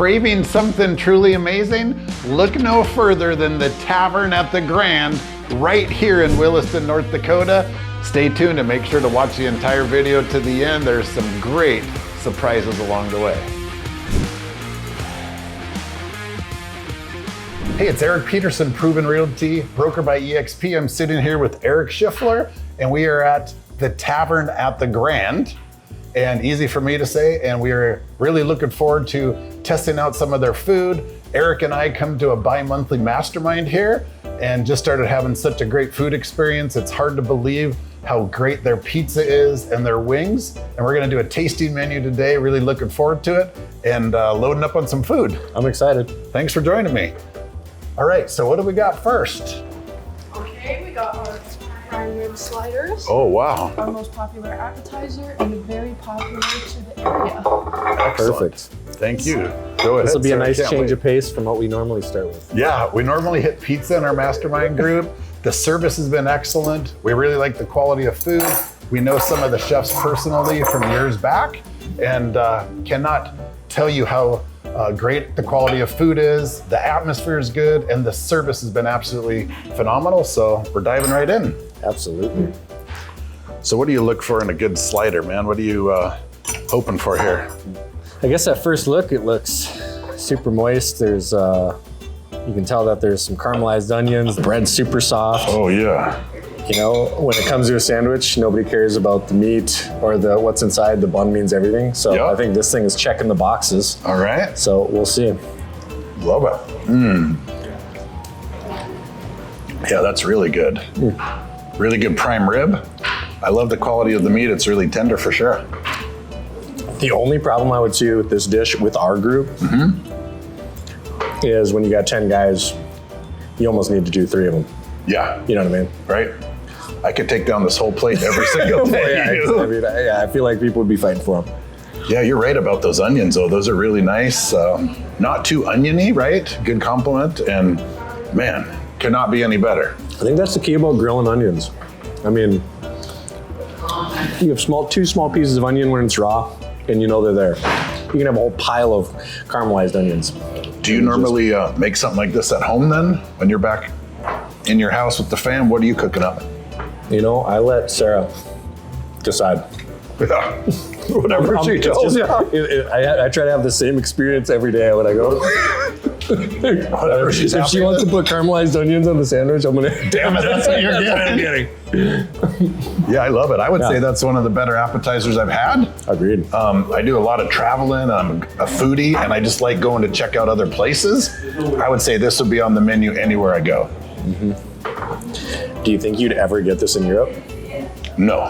Craving something truly amazing? Look no further than the Tavern at the Grand right here in Williston, North Dakota. Stay tuned and make sure to watch the entire video to the end. There's some great surprises along the way. Hey, it's Eric Peterson, Proven Realty, broker by eXp. I'm sitting here with Eric Schiffler, and we are at the Tavern at the Grand. And easy for me to say, and we are really looking forward to testing out some of their food. Eric and I come to a bi-monthly mastermind here and just started having such a great food experience. It's hard to believe how great their pizza is and their wings. And we're gonna do a tasting menu today. Really looking forward to it and loading up on some food. I'm excited. Thanks for joining me. All right, so what do we got first? Okay, we got our prime rib sliders. Oh, wow. Our most popular appetizer and very popular to the area. Excellent. Perfect. Thank you. Go ahead. This will be a sir. nice Can't change wait. of pace from what we normally start with. Yeah, we normally hit pizza in our mastermind group. The service has been excellent. We really like the quality of food. We know some of the chefs personally from years back and cannot tell you how great the quality of food is. The atmosphere is good and the service has been absolutely phenomenal. So we're diving right in. Absolutely. So what do you look for in a good slider, man? What are you hoping for here? I guess at first look, it looks super moist. There's, you can tell that there's some caramelized onions. The bread's super soft. Oh yeah. You know, when it comes to a sandwich, nobody cares about the meat or the what's inside. The bun means everything. So Yep. I think this thing is checking the boxes. All right. So we'll see. Love it. Yeah, that's really good. Really good prime rib. I love the quality of the meat. It's really tender for sure. The only problem I would see with this dish with our group is when you got 10 guys, you almost need to do 3 of them. Yeah. You know what I mean? Right? I could take down this whole plate every single day. I feel like people would be fighting for them. Yeah, you're right about those onions though. Those are really nice. Not too oniony, right? Good compliment. And man, cannot be any better. I think that's the key about grilling onions. I mean, you have 2 small pieces of onion when it's raw and you know they're there. You can have a whole pile of caramelized onions. Do you normally make something like this at home then? When you're back in your house with the fam, what are you cooking up? You know, I let Sarah decide. Yeah. Whatever she tells you. I try to have the same experience every day when I go. Whatever she's If she happy wants with. to put caramelized onions on the sandwich, I'm gonna. Damn it, that's what you're getting. Yeah, I love it. I would say that's one of the better appetizers I've had. Agreed. I do a lot of traveling. I'm a foodie, and I just like going to check out other places. I would say this would be on the menu anywhere I go. Do you think you'd ever get this in Europe? No,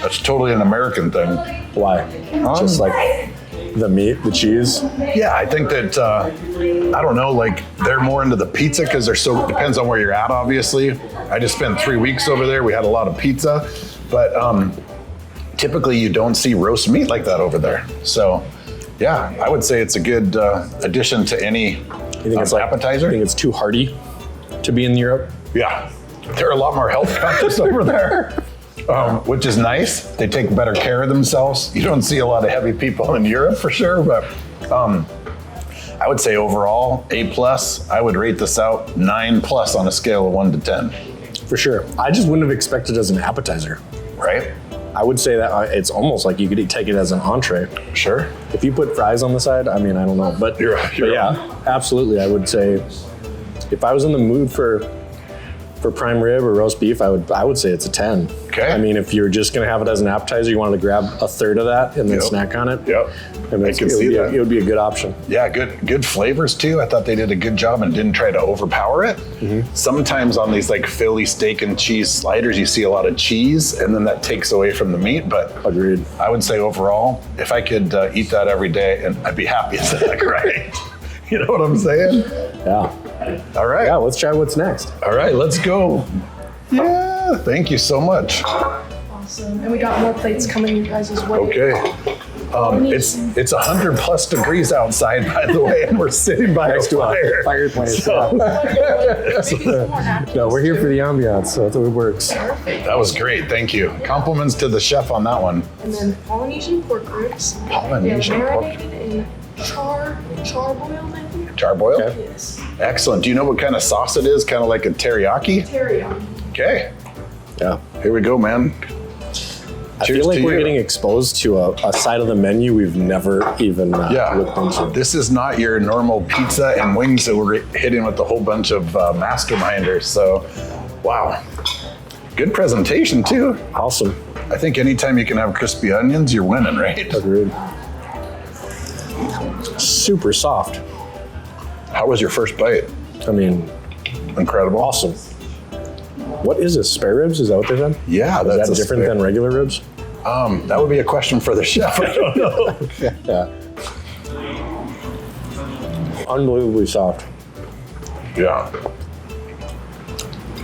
that's totally an American thing. Why? Just like the meat, the cheese. Yeah, I think that, I don't know, like they're more into the pizza because it depends on where you're at, obviously. I just spent 3 weeks over there. We had a lot of pizza, but typically you don't see roast meat like that over there. So yeah, I would say it's a good addition to any You think it's like appetizer. You think it's too hearty to be in Europe? Yeah, they're a lot more health conscious over there, which is nice. They take better care of themselves. You don't see a lot of heavy people in Europe for sure, but I would say overall, A+. I would rate this out 9+ on a scale of 1 to 10. For sure. I just wouldn't have expected it as an appetizer. Right? I would say that it's almost like you could take it as an entree. Sure. If you put fries on the side, I mean, I don't know. But, You're yeah, absolutely. I would say if I was in the mood for prime rib or roast beef, I would say it's a 10. Okay. I mean, if you're just gonna have it as an appetizer, you wanted to grab a third of that and then snack on it. Yep. I mean, I can see that. It would be a good option. Yeah, good flavors too. I thought they did a good job and didn't try to overpower it. Sometimes on these like Philly steak and cheese sliders, you see a lot of cheese and then that takes away from the meat. But Agreed. I would say overall, if I could eat that every day, and I'd be happy as heck, right? You know what I'm saying? Yeah. All right. Yeah, let's try what's next. All right, let's go. Yeah, thank you so much. Awesome. And we got more plates coming you guys as well. Okay. It's 100+ degrees outside, by the way, and we're sitting by Next a to a fire. fireplace. So- No, we're here for the ambiance, so that's what it works. Perfect. That was great, thank you. Compliments to the chef on that one. And then Polynesian pork ribs. Polynesian They're pork. marinated in char, Charbroiled, I think. Charbroiled? Okay. Yes. Excellent. Do you know what kind of sauce it is? Kind of like a teriyaki? Teriyaki. Okay. Yeah. Here we go, man. I Cheers feel like to we're you. getting exposed to a side of the menu we've never even looked into. This is not your normal pizza and wings that we're hitting with a whole bunch of masterminders. So, wow. Good presentation, too. Awesome. I think anytime you can have crispy onions, you're winning, right? Agreed. Super soft. How was your first bite? I mean, Incredible. awesome. What is this? Spare ribs? Is that what they said? Yeah, Is that's that different than regular ribs? That would be a question for the chef. I don't know. Yeah. Unbelievably soft. Yeah.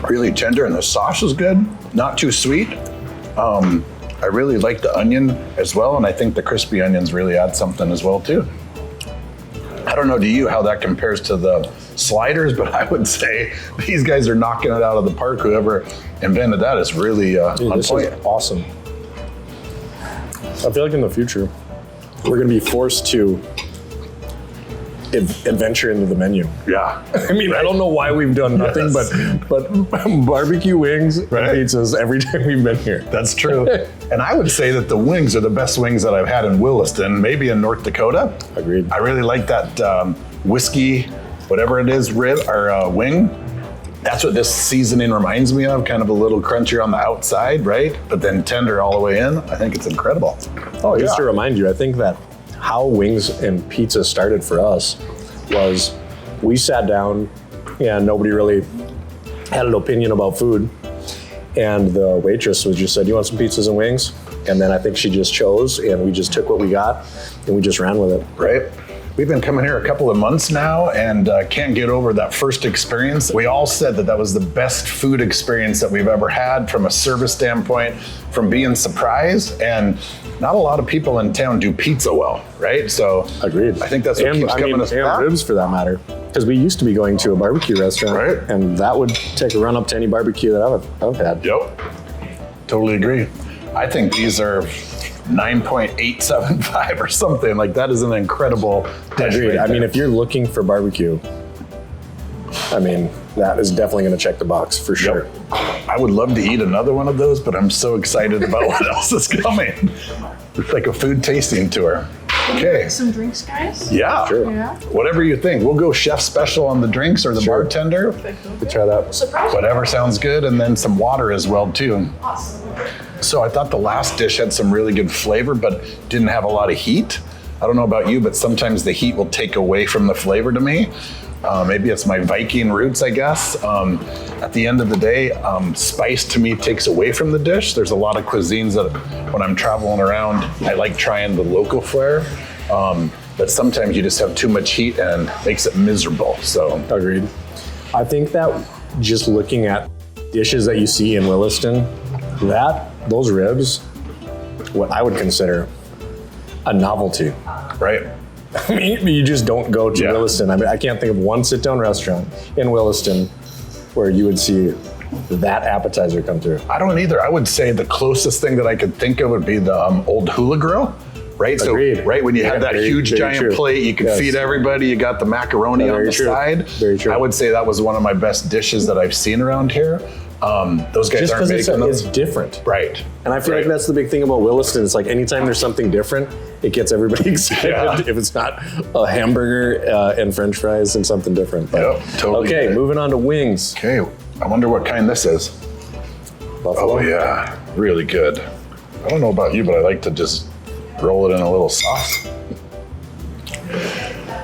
Really tender, and the sauce is good. Not too sweet. I really like the onion as well, and I think the crispy onions really add something as well too. I don't know to you how that compares to the sliders, but I would say these guys are knocking it out of the park. Whoever invented that is really Dude, on this point. is awesome. I feel like in the future, we're going to be forced to adventure into the menu. Yeah. I mean, I don't know why we've done nothing Yes. but barbecue wings Right. and pizzas every time we've been here. That's true. And I would say that the wings are the best wings that I've had in Williston, maybe in North Dakota. Agreed. I really like that whiskey, whatever it is, rib or wing. That's what this seasoning reminds me of, kind of a little crunchier on the outside, right? But then tender all the way in. I think it's incredible. Oh, Just to yeah. remind you, I think that how wings and pizza started for us was we sat down and nobody really had an opinion about food. And the waitress was just said, "You want some pizzas and wings?" And then I think she just chose, and we just took what we got and we just ran with it. Right? We've been coming here a couple of months now and can't get over that first experience. We all said that that was the best food experience that we've ever had from a service standpoint, from being surprised. And not a lot of people in town do pizza well, right? So Agreed. I think that's what keeps coming us and back. ribs for that matter. Because we used to be going to a barbecue restaurant, Right. and that would take a run up to any barbecue that I've had. Yep. Totally agree. I think these are 9.875 or something. Like that is an incredible dish. Agreed. right I mean, there. if you're looking for barbecue, I mean, that is definitely going to check the box for sure. I would love to eat another one of those, but I'm so excited about what else is coming. It's like a food tasting tour. Okay. Some drinks, guys? Yeah. Sure. Yeah. Whatever you think. We'll go chef special on the drinks or the Sure. bartender. We'll try that. Surprise. Whatever sounds good, and then some water as well too. Awesome. So I thought the last dish had some really good flavor, but didn't have a lot of heat. I don't know about you, but sometimes the heat will take away from the flavor to me. Maybe it's my Viking roots, I guess. At the end of the day, spice to me takes away from the dish. There's a lot of cuisines that when I'm traveling around, I like trying the local flair. But sometimes you just have too much heat and makes it miserable. So Agreed. I think that just looking at dishes that you see in Williston, those ribs, what I would consider a novelty. right. I mean, you just don't go to Yeah. Williston. I mean, I can't think of one sit-down restaurant in Williston where you would see that appetizer come through. I don't either. I would say the closest thing that I could think of would be the old hula grill. Right, Agreed. so right when you Yeah, have that very- huge very giant true. plate, you can Yes. feed everybody. You got the macaroni Yeah, on very the true. side. Very true. I would say that was one of my best dishes that I've seen around here. Those guys Just aren't because it's making those. different. Right. And I feel like that's the big thing about Williston. It's like anytime there's something different, it gets everybody excited. Yeah. If it's not a hamburger and French fries and something different. But, Yep, totally Okay, get it. moving on to wings. Okay, I wonder what kind this is. Buffalo. Oh yeah, really good. I don't know about you, but I like to just roll it in a little sauce.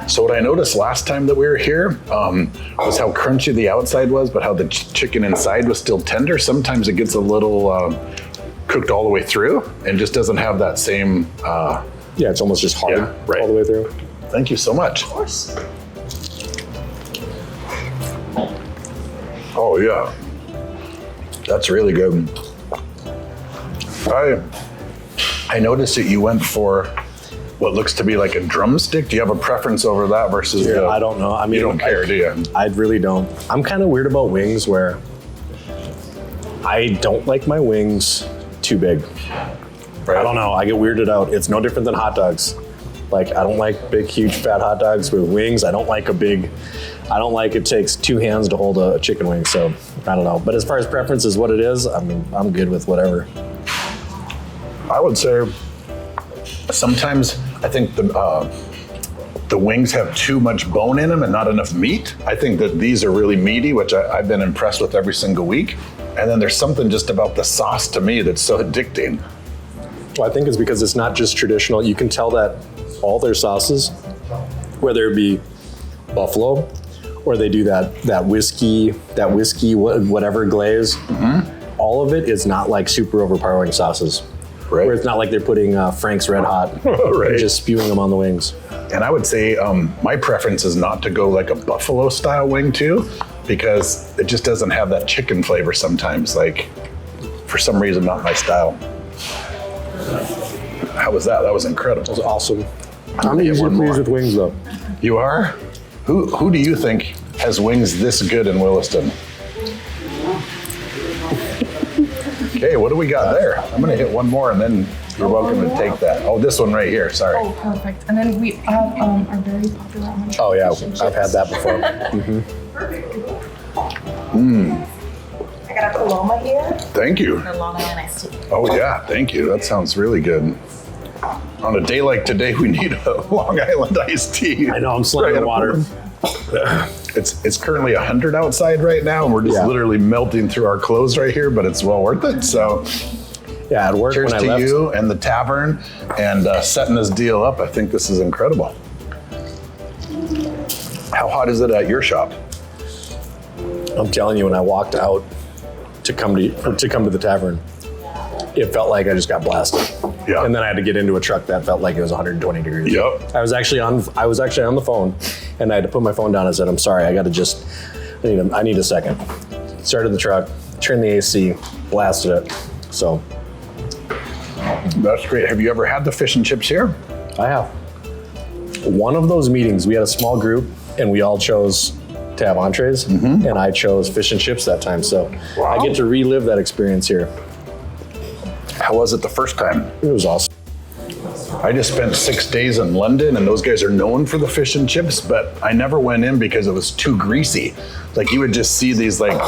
So what I noticed last time that we were here was how crunchy the outside was, but how the chicken inside was still tender. Sometimes it gets a little cooked all the way through and just doesn't have that same. Yeah, it's almost just hard Yeah, right. all the way through. Thank you so much. Of course. Oh yeah, that's really good. I noticed that you went for what looks to be like a drumstick. Do you have a preference over that versus the? I don't know. I mean, you don't care, do you? I really don't. I'm kind of weird about wings where I don't like my wings too big. Right. I don't know. I get weirded out. It's no different than hot dogs. Like, I don't like big, huge, fat hot dogs with wings. I don't like it takes two hands to hold a chicken wing. So I don't know. But as far as preference is what it is, I mean, I'm good with whatever. I would say sometimes I think the wings have too much bone in them and not enough meat. I think that these are really meaty, which I've been impressed with every single week. And then there's something just about the sauce to me that's so addicting. Well, I think it's because it's not just traditional. You can tell that all their sauces, whether it be buffalo or they do that whiskey whatever glaze, all of it is not like super overpowering sauces. Right. Where it's not like they're putting Frank's Red Hot Right. and just spewing them on the wings. And I would say my preference is not to go like a buffalo style wing too, because it just doesn't have that chicken flavor sometimes. Like, for some reason, not my style. How was that? That was incredible. That was awesome. I'm usually pleased with wings though. You are? Who do you think has wings this good in Williston? Okay, what do we got there? I'm gonna hit one more and then you're welcome to take that. Oh, this one right here, sorry. Oh, perfect. And then we have our very popular one. Oh yeah, I've had that before. I got a Paloma here. Thank you. A Long Island iced tea. Oh yeah, thank you. That sounds really good. On a day like today, we need a Long Island iced tea. I know, I'm slamming the water. It's currently 100 outside right now, and we're just literally melting through our clothes right here, but it's well worth it. So Yeah, at work cheers when I to left. you and the tavern and setting this deal up. I think this is incredible. How hot is it at your shop? I'm telling you, when I walked out to come to the tavern, it felt like I just got blasted. Yeah. And then I had to get into a truck that felt like it was 120 degrees. Yep. I was actually on the phone, and I had to put my phone down and said, "I'm sorry, I need a second." Started the truck, turned the AC, blasted it. So That's great. Have you ever had the fish and chips here? I have. One of those meetings, we had a small group, and we all chose to have entrees, and I chose fish and chips that time. So Wow. I get to relive that experience here. How was it the first time? It was awesome. I just spent 6 days in London, and those guys are known for the fish and chips, but I never went in because it was too greasy. Like, you would just see these like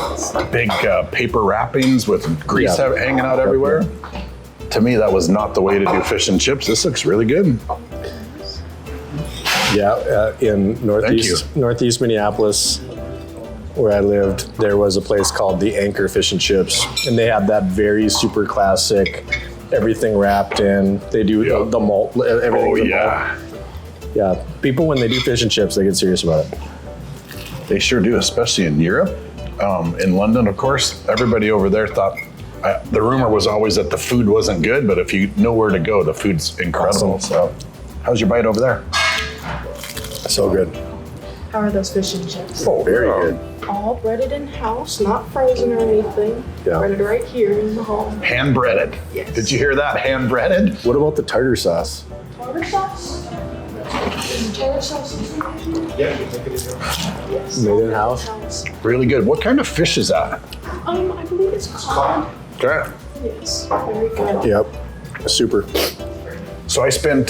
big paper wrappings with grease Yeah. hanging out everywhere. To me, that was not the way to do fish and chips. This looks really good. Yeah, in northeast Minneapolis, where I lived, there was a place called the Anchor Fish and Chips, and they had that very super classic, everything wrapped in. They do the malt, everything. Oh with the yeah, malt. Yeah. People, when they do fish and chips, they get serious about it. they sure do, especially in Europe. In London, of course, everybody over there thought. The rumor was always that the food wasn't good, but if you know where to go, the food's incredible. Awesome. So, how's your bite over there? So good. How are those fish and chips? Oh, very good. All breaded in house, not frozen or anything. Yeah. Breaded right here in the home. Hand breaded. Yes. Did you hear that? Hand breaded. What about the tartar sauce? Tartar sauce? Is the tartar sauce Yes. Made in house? Really good. What kind of fish is that? I believe it's cod. Okay. Yes, very good. Yep. Super. So I spent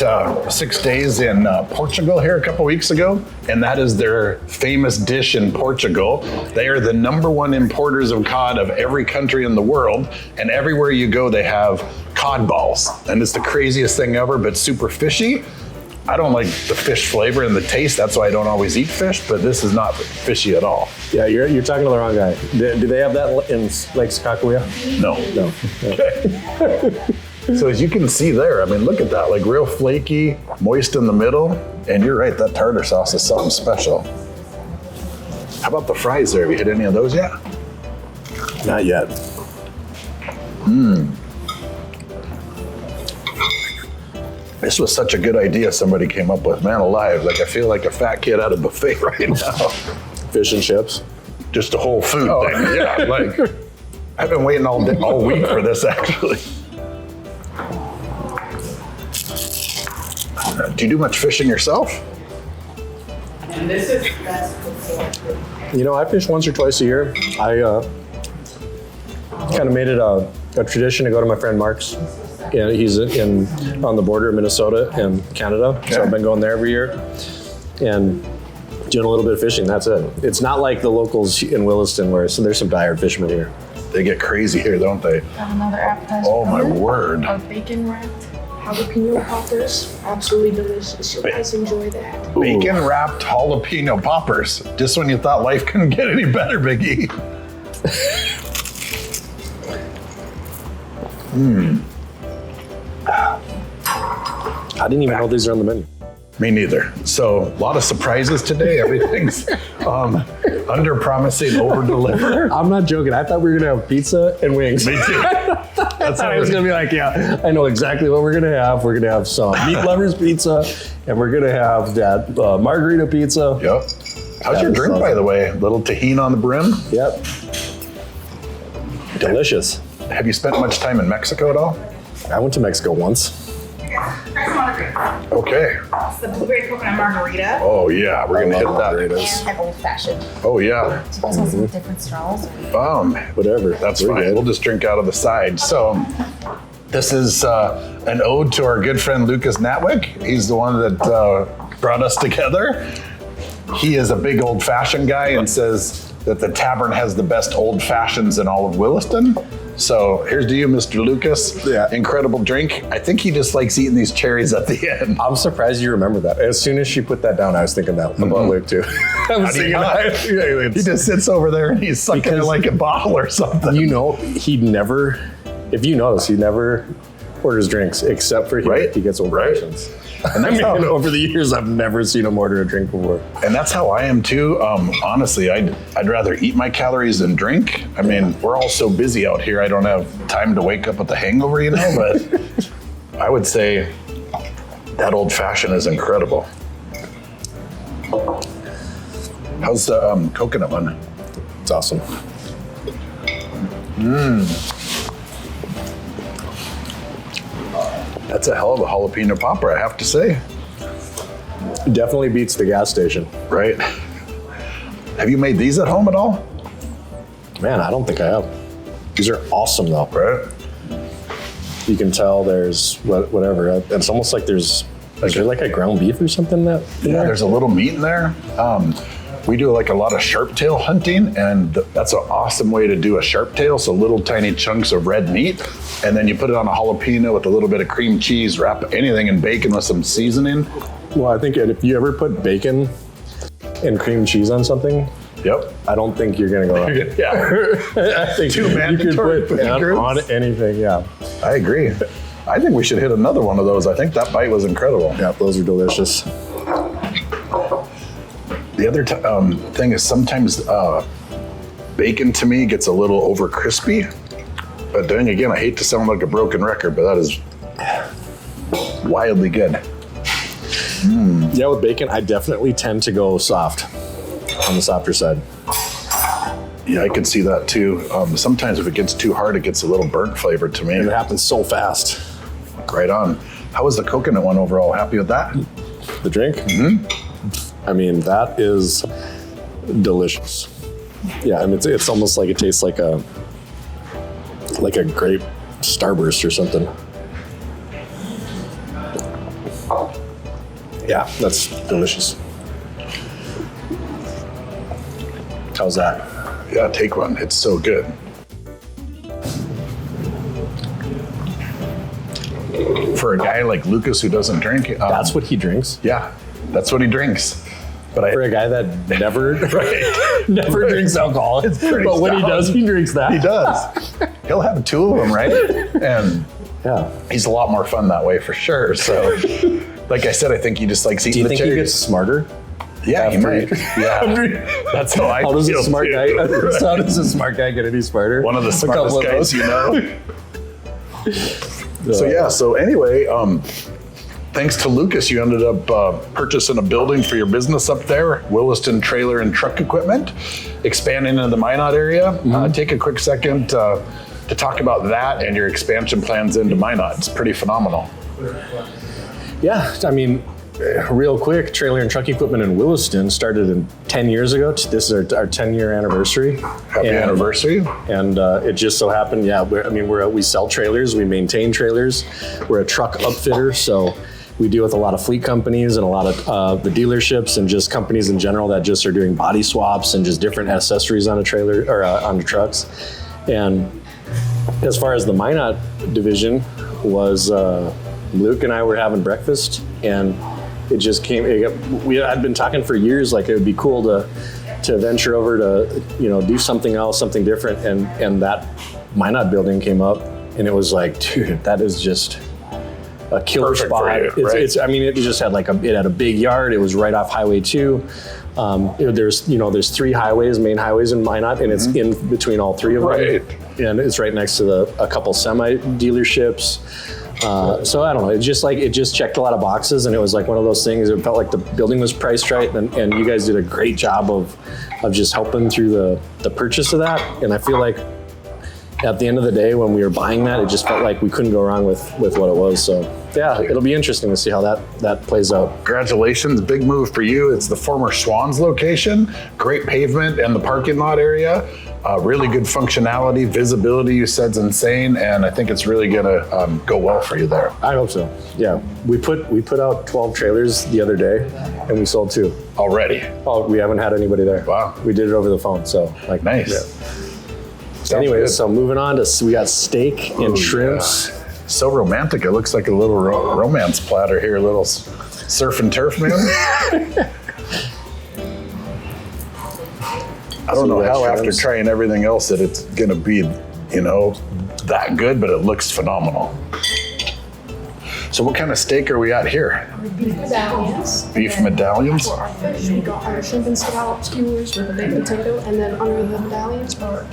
6 days in Portugal here a couple weeks ago, and that is their famous dish in Portugal. They are the #1 importers of cod of every country in the world, and everywhere you go, they have cod balls, and it's the craziest thing ever, but super fishy. I don't like the fish flavor and the taste, that's why I don't always eat fish, but this is not fishy at all. Yeah, you're talking to the wrong guy. Do they have that in Lake Sakakawea? No. No. So as you can see there, I mean, look at that, like real flaky, moist in the middle, and you're right, that tartar sauce is something special. How about the fries there? Have you had any of those yet? Not yet. This was such a good idea somebody came up with. Man alive, like I feel like a fat kid at a buffet right now. Fish and chips. Just a whole food thing, yeah. Like, I've been waiting all week for this actually. Do you do much fishing yourself? You know, I fish once or twice a year. I kind of made it a tradition to go to my friend Mark's and he's on the border of Minnesota and Canada. So I've been going there every year and doing a little bit of fishing. That's it. It's not like the locals in Williston where there's some diehard fishermen here. They get crazy here, don't they? Have another appetizer. Oh my word. Our bacon wrapped. Jalapeno poppers, absolutely delicious. You guys enjoy that. Bacon wrapped jalapeno poppers. Just when you thought life couldn't get any better, Biggie. I didn't even know these are on the menu. Me neither. So a lot of surprises today. Everything's under promising, over deliver. I'm not joking. I thought we were gonna have pizza and wings. Me too. That's how I was gonna be like, yeah, I know exactly what we're gonna have. We're gonna have some meat lovers pizza, and we're gonna have that margarita pizza. Yep. How's your drink, by the way? Little tahini on the brim. Yep. Delicious. Have you spent much time in Mexico at all? I went to Mexico once. Try some other drinks. Okay. It's the blueberry coconut margarita Oh yeah, we're gonna hit that. and an old fashioned. Oh yeah. Do you guys want some different straws? Whatever. That's We're fine. good. We'll just drink out of the side. So this is an ode to our good friend Lucas Natwick. He's the one that brought us together. He is a big old fashioned guy and says that the Tavern has the best old fashions in all of Williston. So here's to you, Mr. Lucas. Yeah. Incredible drink. I think he just likes eating these cherries at the end. I'm surprised you remember that. As soon as she put that down, I was thinking that about Luke too. I was do you thinking not? that. Yeah, He just sits over there and he's sucking it Because- like a bottle or something. you know, he never, if you notice, he never orders drinks except for here. Right. He gets old Right. fashions. And I that's mean, how- over the years, I've never seen him order a drink before. And that's how I am too. Honestly, I'd rather eat my calories than drink. I mean, we're all so busy out here. I don't have time to wake up with a hangover, you know. But I would say that old fashioned is incredible. How's the coconut one? It's awesome. That's a hell of a jalapeno popper, I have to say. Definitely beats the gas station. Right? Have you made these at home at all? Man, I don't think I have. These are awesome though. Right. You can tell there's whatever. It's almost like is there like a ground beef or something that? in Yeah, there? there's a little meat in there. We do like a lot of sharp tail hunting, and that's an awesome way to do a sharp tail. So little tiny chunks of red meat, and then you put it on a jalapeno with a little bit of cream cheese, wrap anything in bacon with some seasoning. Well, I think if you ever put bacon and cream cheese on something, Yep. I don't think you're gonna go wrong. Yeah, I think Two you could mandatory put food on groups. anything. Yeah. I agree. I think we should hit another one of those. I think that bite was incredible. Yeah, those are delicious. The other thing is sometimes bacon to me gets a little over crispy. But then again, I hate to sound like a broken record, but that is wildly good. Yeah, with bacon, I definitely tend to go soft, on the softer side. Yeah, I can see that too. Sometimes if it gets too hard, it gets a little burnt flavor to me. And it happens so fast. Right on. How was the coconut one overall? Happy with that? The drink? I mean, that is delicious. Yeah, I mean, it's almost like it tastes like a grape Starburst or something. Yeah, that's delicious. How's that? Yeah, take one. It's so good. For a guy like Lucas who doesn't drink, That's what he drinks? yeah, that's what he drinks. But For a guy that never Right. never drinks alcohol. It's pretty But when he stout. does, he drinks that. He does. He'll have two of them, right? And Yeah. he's a lot more fun that way for sure. So, like I said, I think he just likes Do eating you the think he cherries. gets smarter? Yeah, he after- might. Yeah, that's how I How does a feel smart too. guy? Right. How does a smart guy get any smarter? One of the A couple smartest of guys those. you know. So yeah. So anyway, thanks to Lucas, you ended up purchasing a building for your business up there, Williston Trailer and Truck Equipment, expanding into the Minot area. Take a quick second to talk about that and your expansion plans into Minot. It's pretty phenomenal. Yeah, I mean, real quick, trailer and truck equipment in Williston started 10 years ago. This is our 10-year anniversary. Happy anniversary. And it just so happened, we sell trailers, we maintain trailers. We're a truck upfitter, so we deal with a lot of fleet companies and a lot of the dealerships and just companies in general that just are doing body swaps and just different accessories on a trailer or on the trucks. And as far as the Minot division was, Luke and I were having breakfast, and it just came. I'd been talking for years, like it would be cool to venture over to, do something else, something different, and that Minot building came up, and it was like, dude, that is just a killer Perfect spot. for you, right? It just had it had a big yard. It was right off Highway 2. There's 3 highways, main highways in Minot, and it's in between all 3 of them. Right. And it's right next to a couple semi dealerships. So I don't know. It just checked a lot of boxes, and it was like one of those things. It felt like the building was priced right, and you guys did a great job of just helping through the purchase of that. And I feel like at the end of the day, when we were buying that, it just felt like we couldn't go wrong with what it was. So yeah, it'll be interesting to see how that plays out. Congratulations, big move for you. It's the former Schwann's location. Great pavement and the parking lot area. Really good functionality, visibility. You said's insane, and I think it's really gonna go well for you there. I hope so. Yeah, we put out 12 trailers the other day, and we sold 2 Already. Oh, we haven't had anybody there. Wow. We did it over the phone. So Nice. Yeah. Anyways, so moving on to we got steak and shrimps. Yeah. So romantic. It looks like a little romance platter here, a little surf and turf, man. I don't know how after trying everything else that it's gonna be, that good, but it looks phenomenal. So what kind of steak are we at here? Beef medallions. Beef medallions? For our fish, we got our shrimp and scallop skewers with a baked potato, and then under the medallions are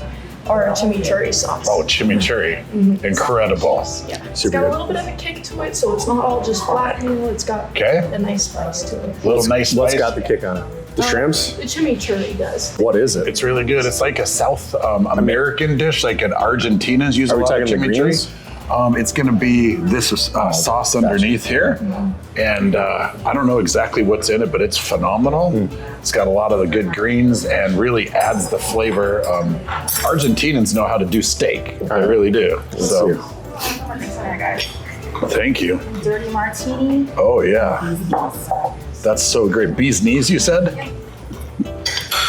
our chimichurri sauce. Oh, chimichurri. Incredible. Yeah. It's Super got good. a little bit of a kick to it, so it's not all just flat. It's got Okay. a nice spice to it. Little nice What's spice. got the kick on it? The shrimps? The chimichurri does. What is it? It's really good. It's like a South American dish, like an Argentina's use a Are we lot of talking the chimichurri. greens? It's going to be this sauce underneath here, and I don't know exactly what's in it, but it's phenomenal. It's got a lot of the good greens and really adds the flavor. Argentinians know how to do steak; they really do. So, thank you. Dirty martini. Oh yeah, that's so great. Bee's knees, you said?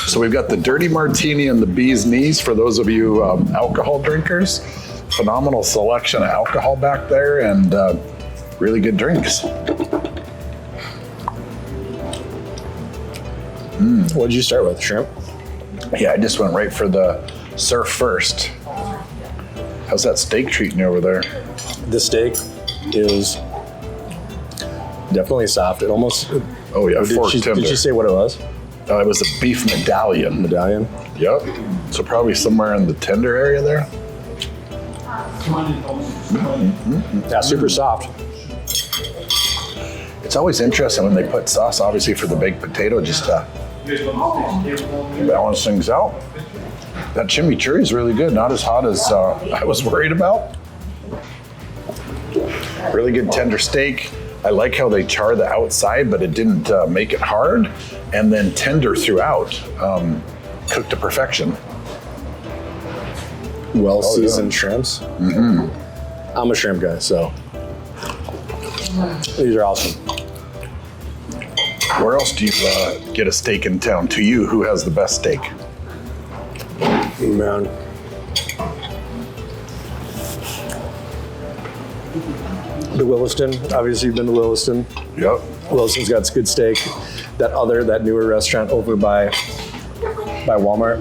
So we've got the dirty martini and the bee's knees for those of you alcohol drinkers. Phenomenal selection of alcohol back there, and really good drinks. What did you start with? Shrimp? Yeah, I just went right for the surf first. How's that steak treating you over there? The steak is definitely soft. It almost. Oh yeah, fork Did tender. she say what it was? It was a beef medallion. Medallion? Yep. So probably somewhere in the tender area there. Yeah, super soft. It's always interesting when they put sauce, obviously for the baked potato, just to balance things out. That chimichurri is really good. Not as hot as I was worried about. Really good tender steak. I like how they char the outside, but it didn't make it hard. And then tender throughout, cooked to perfection. Well seasoned shrimps. I'm a shrimp guy, so these are awesome. Where else do you get a steak in town? To you, who has the best steak? Man. The Williston, obviously you've been to Williston. Yep. Williston's got good steak. That newer restaurant over by Walmart,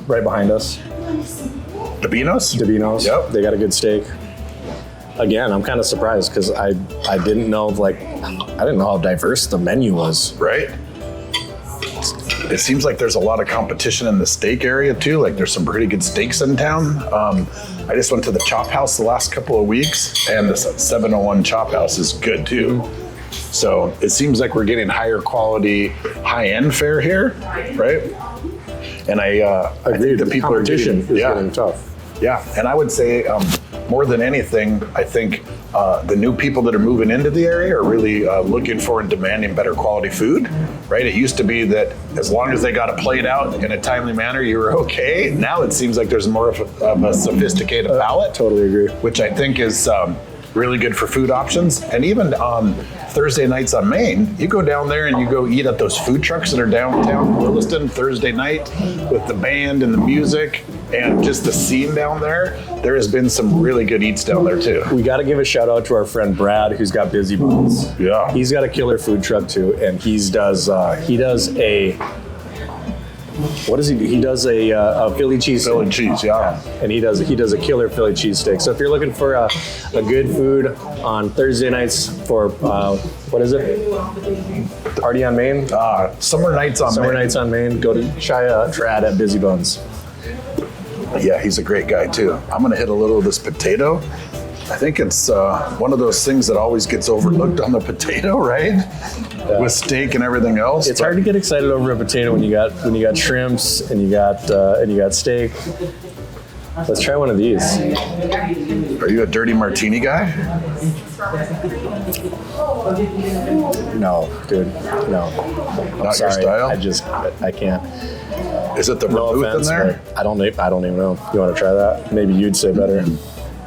right behind us. Davinos? Davino's. Yep. They got a good steak. Again, I'm kind of surprised because I didn't know how diverse the menu was. Right? It seems like there's a lot of competition in the steak area too. Like there's some pretty good steaks in town. I just went to the Chop House the last couple of weeks, and the 701 Chop House is good too. So it seems like we're getting higher quality, high-end fare here, right? And I think the people are competition getting, is getting tough. Yeah, and I would say more than anything, I think the new people that are moving into the area are really looking for and demanding better quality food, right? It used to be that as long as they got it played out in a timely manner, you were okay. Now it seems like there's more of a sophisticated palate. Totally agree. Which I think is really good for food options. And even on Thursday nights on Main, you go down there and you go eat at those food trucks that are downtown Williston Thursday night with the band and the music and just the scene down there. There has been some really good eats down there too. We got to give a shout out to our friend Brad, who's got Busy Bones. Yeah. He's got a killer food truck too, and he does a. What does he do? He does a Philly cheese. Philly cheese, yeah. And he does a killer Philly cheese steak. So if you're looking for a good food on Thursday nights for what is it? Party on Main. Summer nights on Main. Nights on Main. Go to try Trad at Busy Bones. Yeah, he's a great guy too. I'm gonna hit a little of this potato. I think it's one of those things that always gets overlooked on the potato, right? Yeah. With steak and everything else. It's hard to get excited over a potato when you got shrimps and you got steak. Let's try one of these. Are you a dirty martini guy? No, dude. No. Not your style? I can't. Is it the No vermouth offense, in there? but I don't even know. You want to try that? Maybe you'd say better.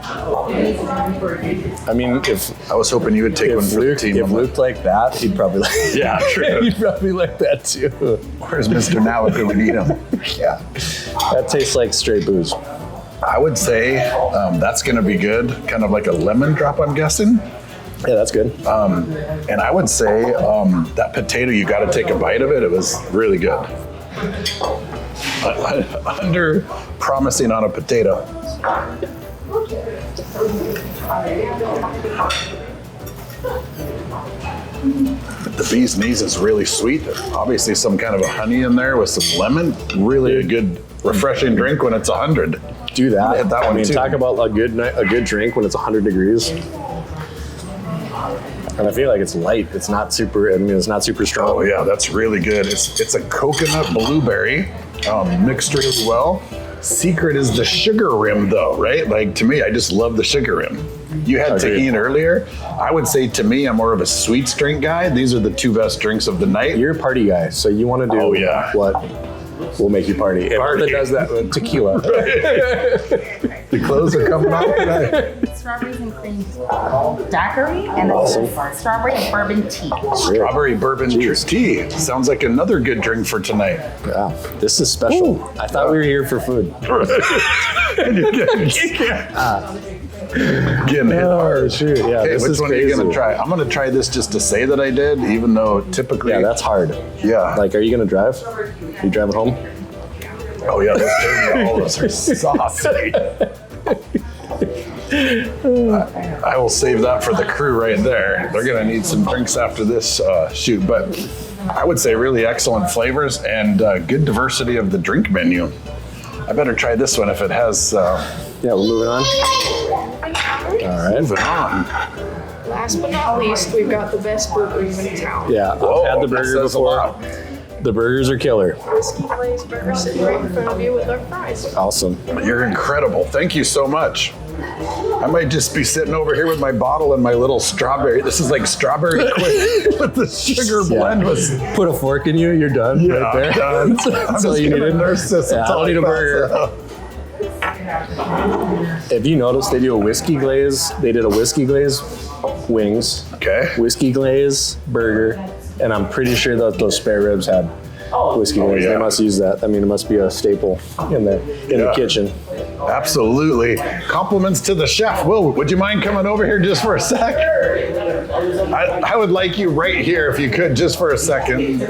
I mean, if I was hoping you would take one for the team. If Luke liked that, he'd probably like. Yeah, true. He'd probably like that too. Where's Mr. Now if we need him? Yeah. That tastes like straight booze. I would say that's going to be good. Kind of like a lemon drop, I'm guessing. Yeah, that's good. And I would say that potato, you got to take a bite of it. It was really good. Under promising on a potato. The bee's knees is really sweet. Obviously some kind of a honey in there with some lemon. Really a good refreshing drink when it's 100. Do that. Hit that one too. Talk about a good drink when it's 100 degrees. And I feel like it's light. It's not super. I mean, it's not super strong. Oh yeah, that's really good. It's a coconut blueberry mixed really well. Secret is the sugar rim though, right? Like to me, I just love the sugar rim. You had tahini earlier. I would say to me, I'm more of a sweets drink guy. These are the two best drinks of the night. You're a party guy, so you want to do what will make you party. If Martha does that with tequila. The clothes are coming off tonight. Strawberries and cream daiquiri and strawberry and bourbon tea. Strawberry bourbon tea. Sounds like another good drink for tonight. Yeah, this is special. Ooh. I thought we were here for food. Getting hit hard. Shoot. Yeah, okay, which one are you going to try? I'm going to try this just to say that I did, even though typically... Yeah, that's hard. Yeah. Like, are you going to drive? Are you driving home? Oh, yeah, those dirty olives are saucy. I will save that for the crew right there. They're going to need some drinks after this shoot. But I would say really excellent flavors and good diversity of the drink menu. I better try this one if it has... Yeah, we're moving on. All right. Moving on. Last but not least, we've got the best burger even in town. Yeah, I've had the burger before. The burgers are killer. Whiskey glazed burger sitting right in front of you with our fries. Awesome. You're incredible. Thank you so much. I might just be sitting over here with my bottle and my little strawberry. This is like strawberry quick with the sugar blend. Put a fork in you, you're done right there. Done. That's all you needed. Nurse this. I don't need a burger. If you notice, they do a whiskey glaze. They did a whiskey glaze wings. Okay. Whiskey glaze burger, and I'm pretty sure that those spare ribs had whiskey glaze. Yeah. They must use that. I mean, it must be a staple in the kitchen. Absolutely. Compliments to the chef. Will, would you mind coming over here just for a sec? I would like you right here if you could, just for a second.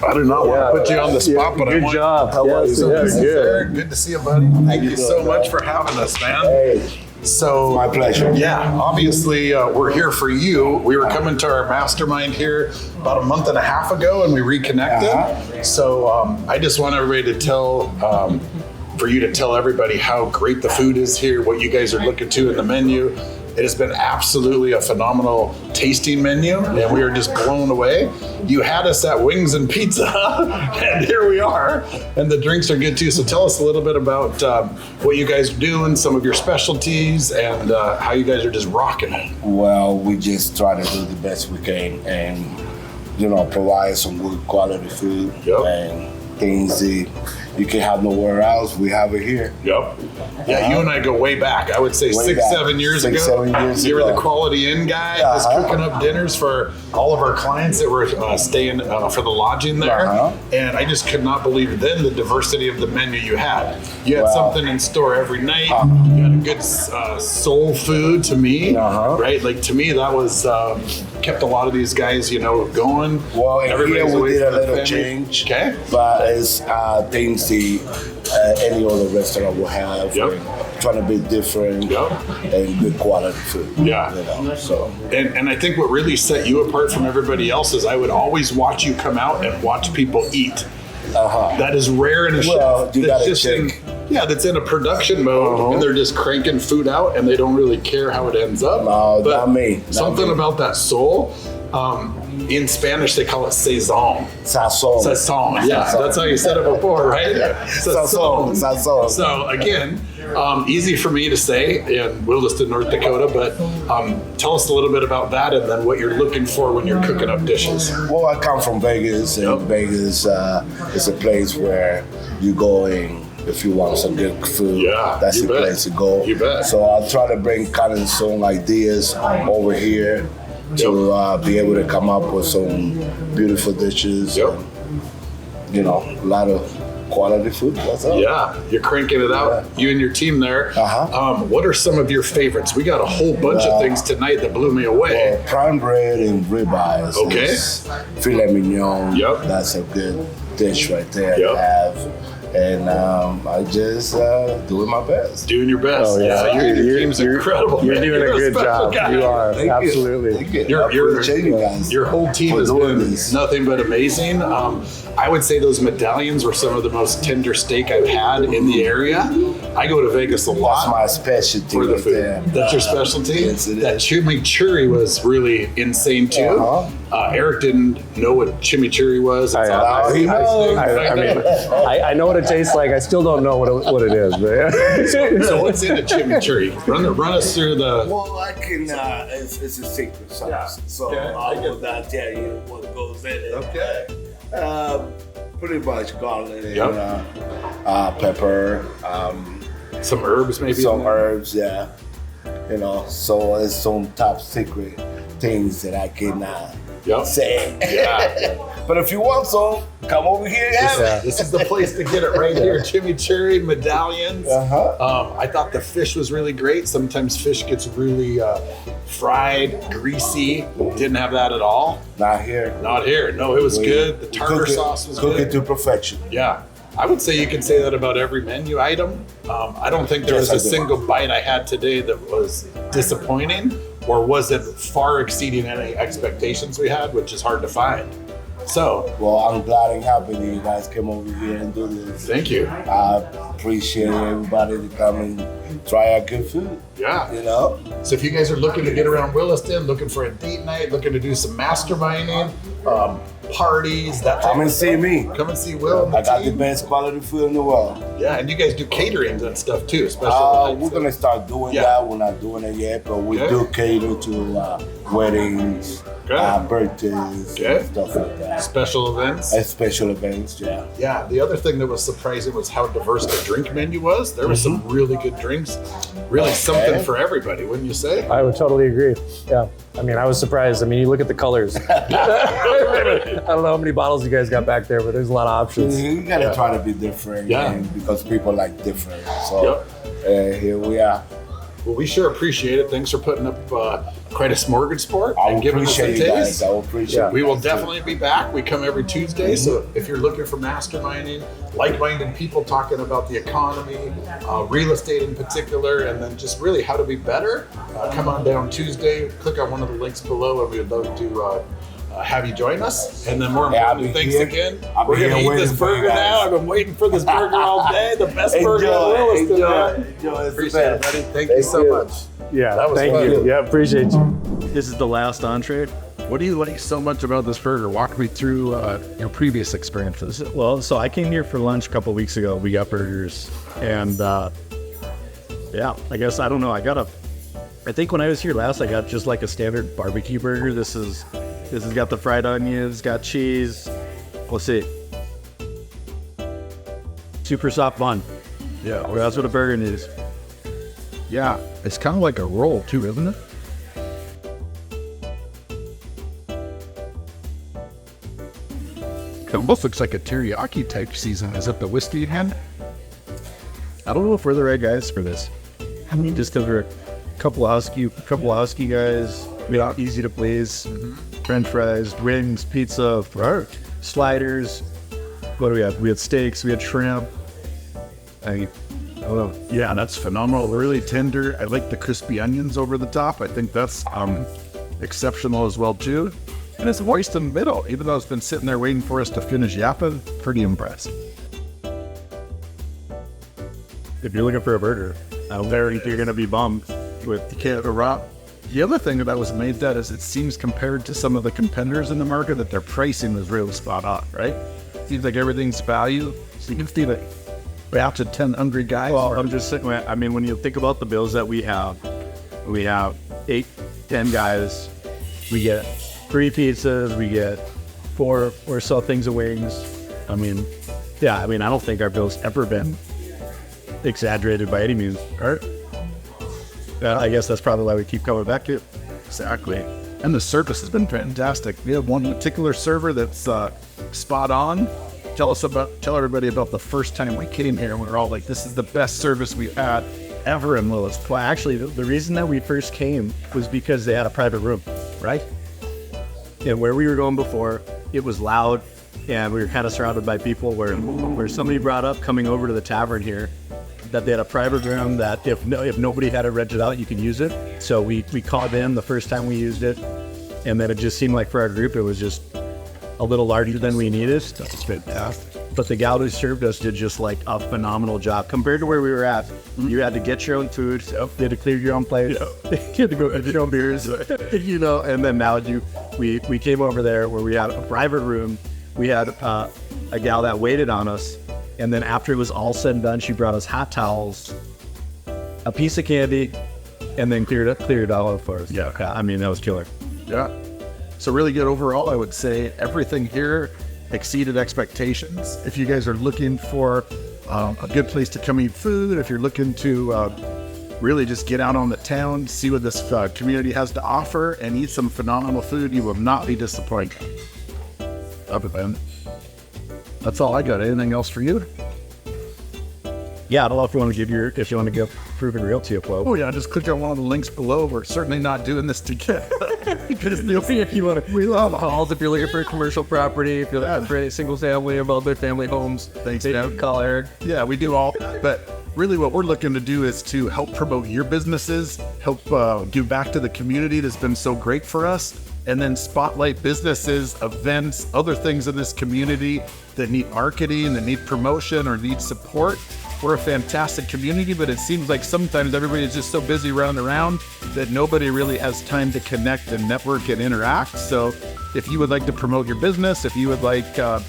I do not want to put you on the spot, but good job. How are you? Good. Good to see you, buddy. Thank you so much for having us, man. Hey. So, my pleasure. Yeah, obviously we're here for you. We were coming to our mastermind here about a month and a half ago, and we reconnected. So I just want everybody to for you to tell everybody how great the food is here, what you guys are looking to in the menu, It has been absolutely a phenomenal tasting menu, and we are just blown away. You had us at Wings and Pizza, and here we are. And the drinks are good too. So tell us a little bit about what you guys are doing, some of your specialties, and how you guys are just rocking it. Well, we just try to do the best we can and, provide some good quality food and things that you can have nowhere else. We have it here. Yep. Yeah, you and I go way back. I would say Way 6, back. 7 years 6, ago. 7 years You were the ago. Quality Inn guy, just cooking up dinners for all of our clients that were staying for the lodging there. And I just could not believe then the diversity of the menu you had. You had something in store every night. You had a good soul food to me, right? Like to me, that was kept a lot of these guys, going. Well, and Everybody's here we away did a from the little family. change. Okay. But it's things that any other restaurant will have. Yep. And trying to be different and good quality food. Yeah. So. And I think what really set you apart from everybody else is I would always watch you come out and watch people eat. That is rare in a chef. You gotta that's check. that's in a production mode and they're just cranking food out and they don't really care how it ends up. No, But not me. Not something me. about that soul. In Spanish, they call it sazon. Sazon. Sazon. Yeah, that's how you said it before, right? Sazon. Sazon. So again, easy for me to say in Williston, North Dakota, but tell us a little bit about that and then what you're looking for when you're cooking up dishes. Well, I come from Vegas, and Vegas is a place where you go in if you want some good food. Yeah, that's you the bet. place to go. You bet. So I try to bring kind of some ideas over here to be able to come up with some beautiful dishes. And, a lot of quality food. That's all. Yeah, you're cranking it out. You and your team there. What are some of your favorites? We got a whole bunch of things tonight that blew me away. Well, prime bread and ribeyes. Okay. is filet mignon. Yep. That's a good dish right there Yep. to have. And I just doing my best. Doing your best. Oh, yeah. Your team's incredible. You're man. doing a good special job. guy. You are. Thank you. Absolutely. Thank you. Your- I appreciate you guys. Your whole team for has doing been this. nothing but amazing. I would say those medallions were some of the most tender steak I've had in the area. I go to Vegas a lot. That's my specialty for the right food. there. That's your specialty? Yes, it That is. chimichurri was really insane too. Eric didn't know what chimichurri was. It's know. He knows. I know what it tastes like. I still don't know what it is. But So what's in a chimichurri? Run us through the. Well, I can. It's a secret sauce, so Okay, I I get will not tell you what goes in it. Okay. Pretty much garlic and Yep. pepper, Some herbs maybe. some in there? herbs. Yeah, so it's some top secret things that I cannot Yep. say. Yeah. But if you want some, come over here and have it. This is the place to get it right here. Chimichurri, medallions. Uh-huh. I thought the fish was really great. Sometimes fish gets really fried, greasy. Didn't have that at all. Not here. Not here. No, it was good. The We tartar cook it- sauce was cook good. it to perfection. Yeah. I would say you can say that about every menu item. I don't think there was Yes, a I do. single bite I had today that was disappointing or was it far exceeding any expectations we had, which is hard to find. So, Well, I'm glad and happy that you guys came over here and do this. thank you. I appreciate everybody to come and try our good food. Yeah. So if you guys are looking to get around Williston, looking for a date night, looking to do some masterminding, parties, that type Come and of see me. come and see Will and the I got the team. best quality food in the world. Yeah, and you guys do caterings and stuff too, special nights. We're gonna start doing Yeah. that. We're not doing it yet, but we Okay. do cater to weddings, Okay. birthdays, Okay. and stuff like that. Special events. And special events, yeah. Yeah, the other thing that was surprising was how diverse the drink menu was. There was some really good drinks, really something for everybody, wouldn't you say? I would totally agree. Yeah. I mean, I was surprised. I mean, you look at the colors. I don't know how many bottles you guys got back there, but there's a lot of options. You gotta try to be different, Yeah. and because people like different. So here we are. Well, we sure appreciate it. Thanks for putting up quite a smorgasbord I and giving us a appreciate you guys. taste. I appreciate you We will guys, too. definitely be back. We come every Tuesday. So if you're looking for masterminding, like-minded people talking about the economy, real estate in particular, and then just really how to be better, come on down Tuesday. Click on one of the links below, and we'd love to have you join us. And then more Yeah, I'll importantly, be thanks here. again. I'll be We're going to here eat this waiting for you burger guys. now. I've been waiting for this burger all day. The best burger in Enjoy, Williston, enjoy, man. enjoy. It's the Appreciate it, best. buddy. Thank you so much. Yeah, That was thank fun. you. Yeah, appreciate you. This is the last entree. What do you like so much about this burger? Walk me through your previous experiences. Well, so I came here for lunch a couple weeks ago. We got burgers, and yeah, I guess I don't know. I think when I was here last, I got just like a standard barbecue burger. This has got the fried onions, got cheese. We'll see. Super soft bun. Yeah, Well, that's what a burger needs. yeah. It's kind of like a roll too, isn't it? It almost looks like a teriyaki type season. Is it the whiskey hen? I don't know if we're the right guys for this. I mean, just because we're a couple of husky guys, Yeah. easy to please, French fries, wings, pizza, sliders. What do we have? We had steaks, we had shrimp. I don't know. Yeah, that's phenomenal. Really tender. I like the crispy onions over the top. I think that's exceptional as well too. And it's moist in the middle, even though it's been sitting there waiting for us to finish yapping. Pretty impressed. If you're looking for a burger, I don't think you're going to be bummed with You can't rock. The other thing that I was amazed at is it seems compared to some of the competitors in the market that their pricing was really spot on, right? Seems like everything's value. So you can feed a batch of 10 hungry guys. Well, I'm just saying, I mean, when you think about the bills that we have 8, 10 guys, we get 3 pizzas, we get 4 or so things of wings. I mean, I don't think our bill's ever been exaggerated by any means, right? I guess that's probably why we keep coming back to it. Exactly. And the service has been fantastic. We have one particular server that's spot on. Tell everybody about the first time we came here. We were all like, this is the best service we've had ever in Williston. Well, actually, the reason that we first came was because they had a private room, right? And where we were going before, it was loud, and we were kind of surrounded by people where somebody brought up coming over to the tavern here that they had a private room that if nobody had it rented out, you could use it. So we called in the first time we used it, and then it just seemed like for our group, it was just a little larger than we needed. That's fantastic. But the gal who served us did just like a phenomenal job compared to where we were at. You had to get your own food. You had to clear your own plate. You had to go get your own beers. And then now we came over there where we had a private room. We had a gal that waited on us. And then after it was all said and done, she brought us hot towels, a piece of candy, and then cleared it all up for us. Yeah. I mean, that was killer. Yeah. So really good overall, I would say everything here exceeded expectations. If you guys are looking for a good place to come eat food, if you're looking to really just get out on the town, see what this community has to offer, and eat some phenomenal food, you will not be disappointed. Up it, man. That's all I got. Anything else for you? Yeah, I don't know if you want to give Proven Realty a quote. Oh yeah, just click on one of the links below. We're certainly not doing this together. If you want to, we love calls. If you're looking for a commercial property, if you're looking for a single family or multi-family homes, Thanks, then call Eric. Yeah, we do all. But really what we're looking to do is to help promote your businesses, help give back to the community that's been so great for us, and then spotlight businesses, events, other things in this community that need marketing, that need promotion, or need support. We're a fantastic community, but it seems like sometimes everybody is just so busy running around that nobody really has time to connect and network and interact. So if you would like to promote your business, if you would like to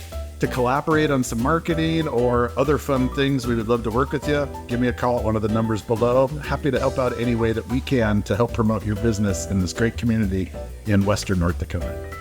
collaborate on some marketing or other fun things, we would love to work with you. Give me a call at one of the numbers below. Happy to help out any way that we can to help promote your business in this great community in Western North Dakota.